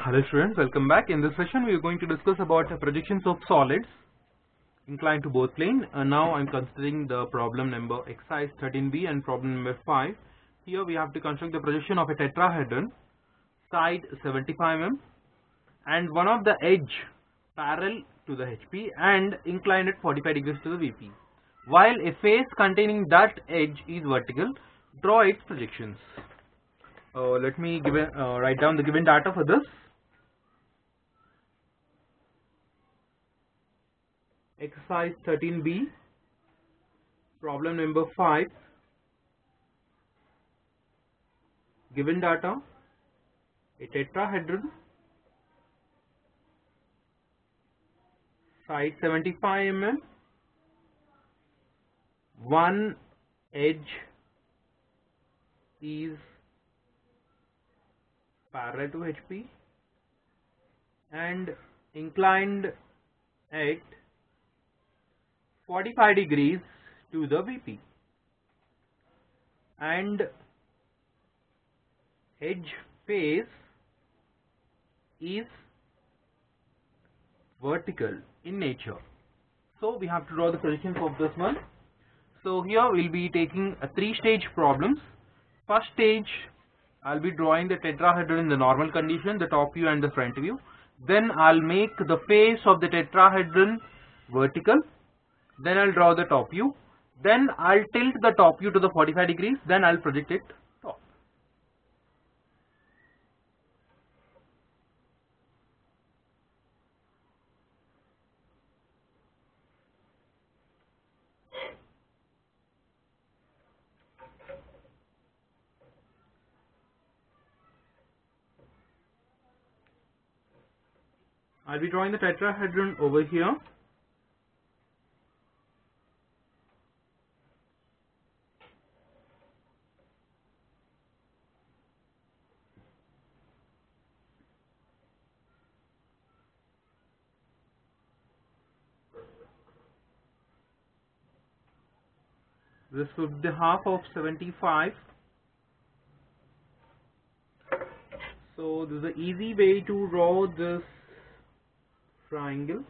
Hello students, welcome back. In this session we are going to discuss about projections of solids inclined to both plane. Now I am considering the problem number exercise 13b and problem number 5. Here we have to construct the projection of a tetrahedron, side 75 mm and one of the edge parallel to the HP and inclined at 45 degrees to the VP. While a face containing that edge is vertical, draw its projections. Let me write down the given data for this. Exercise 13b, problem number 5. Given data: a tetrahedron, side 75 mm, one edge is parallel to HP and inclined at 45 degrees to the VP, and edge face is vertical in nature. So we have to draw the projections of this one. So here we'll be taking a 3-stage problems. First stage, I'll be drawing the tetrahedron in the normal condition, the top view and the front view. Then I'll make the face of the tetrahedron vertical. Then I'll draw the top view. Then I'll tilt the top view to the 45 degrees. Then I'll project it top. I'll be drawing the tetrahedron over here. This would be half of 75. So this is an easy way to draw this triangle.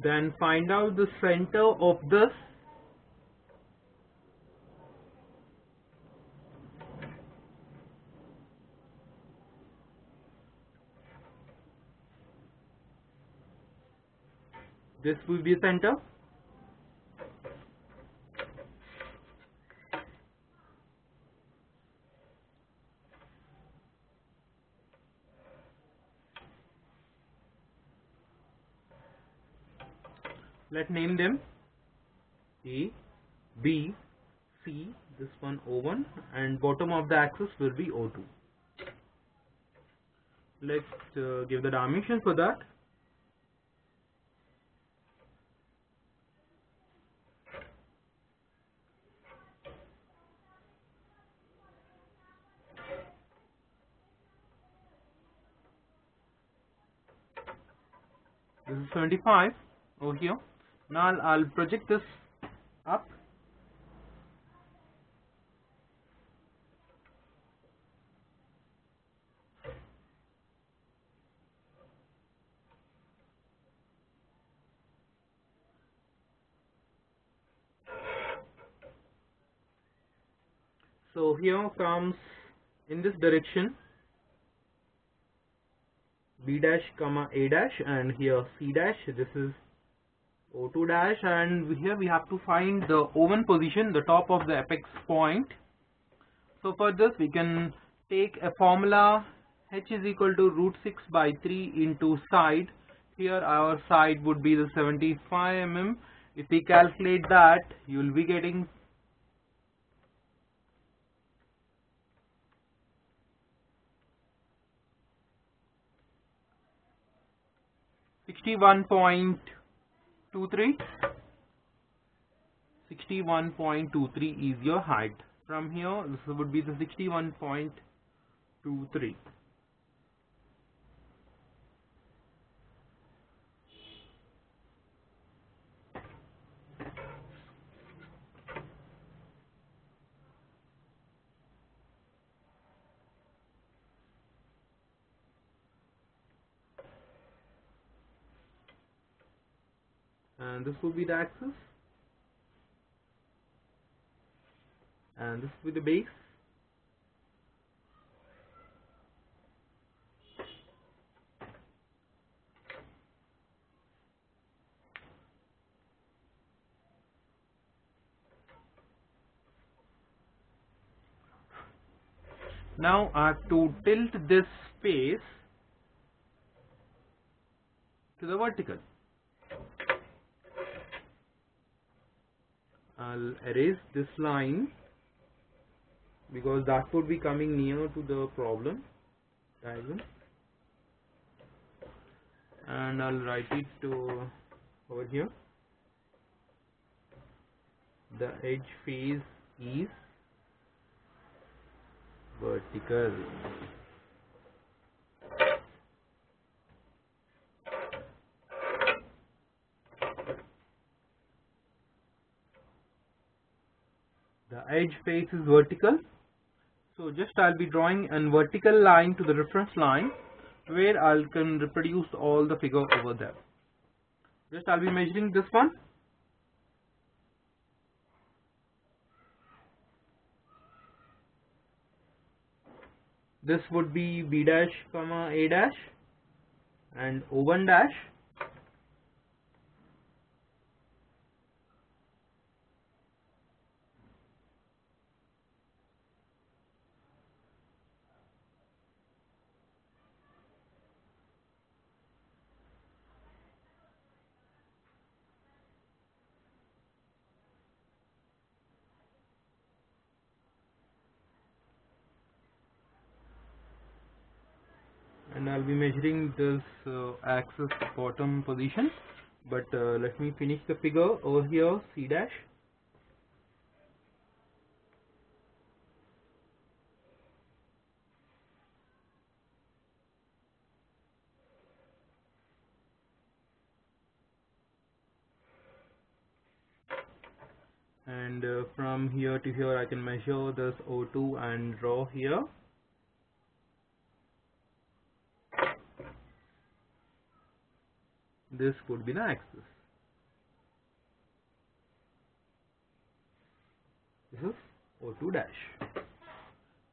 Then find out the center of this. This will be center. Let's name them A, B, C, this one O1, and bottom of the axis will be O2. Let's give the dimension for that. This is 75 over here. Now I'll project this up. So here comes in this direction B dash comma A dash, and here C dash. This is O2 dash, and here we have to find the O1 position, the top of the apex point. So for this we can take a formula: H is equal to √6/3 into side. Here our side would be the 75 mm. If we calculate that, you will be getting 61.23, 61.23 is your height. From here, this would be the 61.23. And this will be the axis, and this will be the base. Now I have to tilt this face to the vertical. I'll erase this line because that would be coming near to the problem diagram, and I'll write it over here. The edge face is vertical. The edge face is vertical, so just I'll be drawing a vertical line to the reference line where I can reproduce all the figure over there. Just I'll be measuring this one. This would be B dash comma A dash and O1 dash. And I'll be measuring this axis bottom position, but let me finish the figure over here. C dash, and from here to here I can measure this O2 and draw here. This would be the axis. This is O2 dash.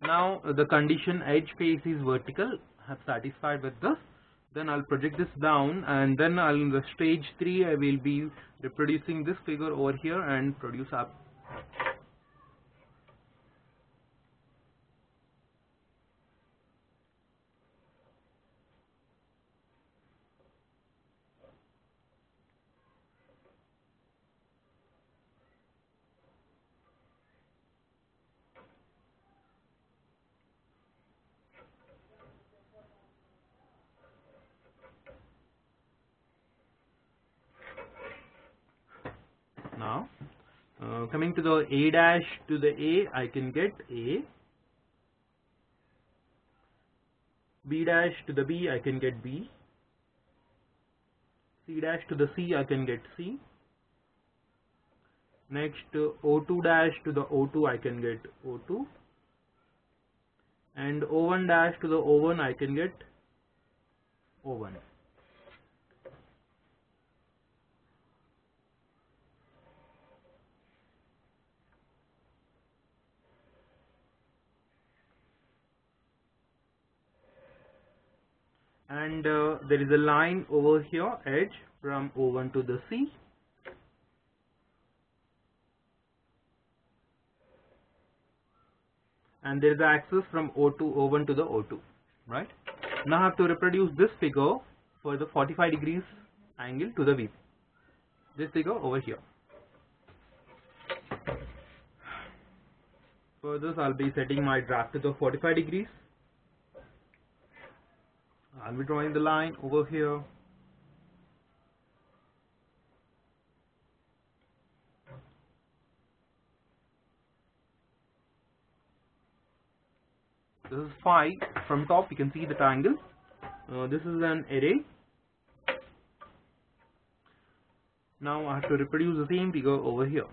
Now the condition edge face is vertical. I have satisfied with this. Then I'll project this down, and then in the stage 3 I will be reproducing this figure over here and produce up. Now coming to the A dash to the A, I can get A. B dash to the B, I can get B. C dash to the C, I can get C. Next O2 dash to the O2, I can get O2. And O1 dash to the O1, I can get O1. And there is a line over here, edge from O1 to the C. And there is an axis from O1 to the O2, right? Now I have to reproduce this figure for the 45 degrees angle to the V. This figure over here. For this I'll be setting my draft to the 45 degrees. I'll be drawing the line over here. This is 5. From top you can see the triangle. This is an array. Now I have to reproduce the same figure over here.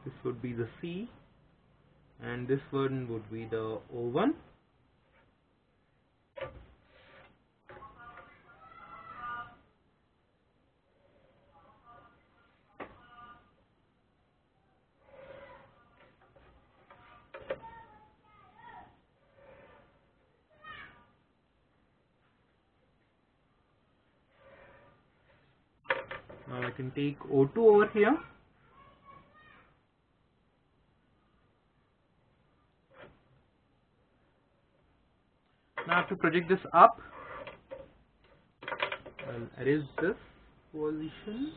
This would be the C, and this one would be the O1. Now I can take O2 over here. Now I have to project this up. I'll erase this position.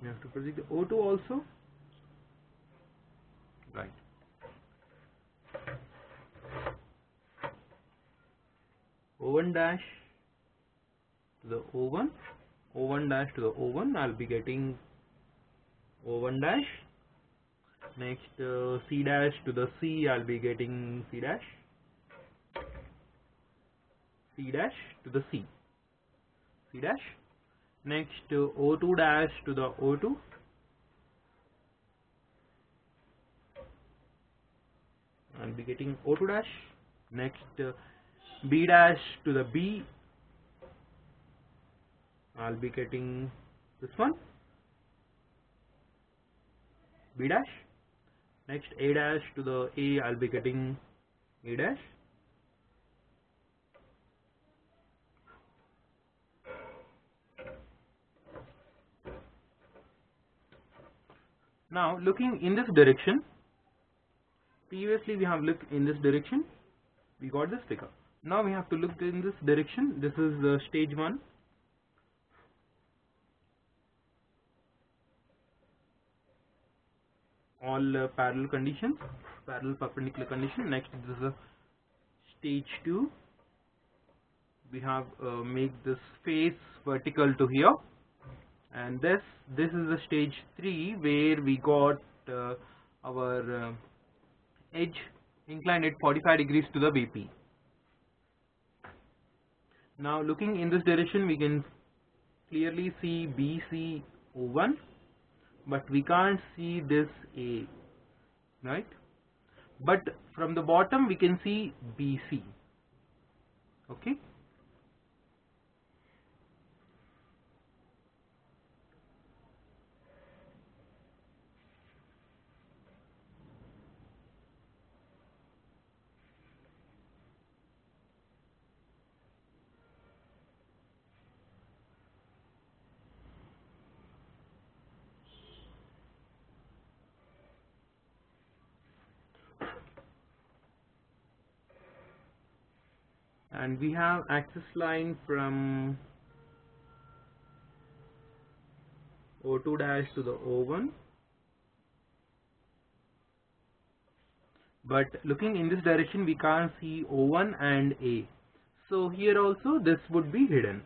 We have to project the O2 also. Right. O1 dash to the O1, O1 dash to the O1. I'll be getting O1 dash. Next C dash to the C. I'll be getting C dash. C dash to the C. C dash. Next O2 dash to the O2. I'll be getting O2 dash. Next B dash to the B. I'll be getting this one, B dash. Next A dash to the A. I'll be getting A dash. Now looking in this direction, previously we have looked in this direction, we got this figure. Now we have to look in this direction. This is stage 1. All parallel conditions, parallel perpendicular condition. Next this is a stage 2. We have make this face vertical to here, and this is the stage 3 where we got our edge inclined at 45 degrees to the VP. Now looking in this direction, we can clearly see BC O1, but we can't see this A, right? But from the bottom we can see BC. Okay. And we have axis line from O2 dash to the O1. But looking in this direction, we can't see O1 and A. So here also this would be hidden.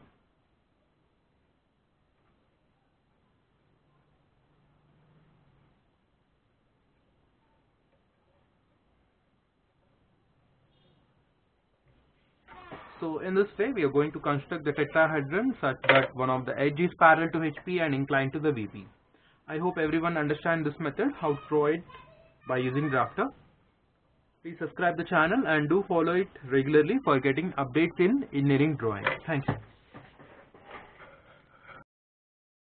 So in this way, we are going to construct the tetrahedron such that one of the edge is parallel to HP and inclined to the VP. I hope everyone understands this method, how to draw it by using drafter. Please subscribe the channel and do follow it regularly for getting updates in engineering drawing. Thank you.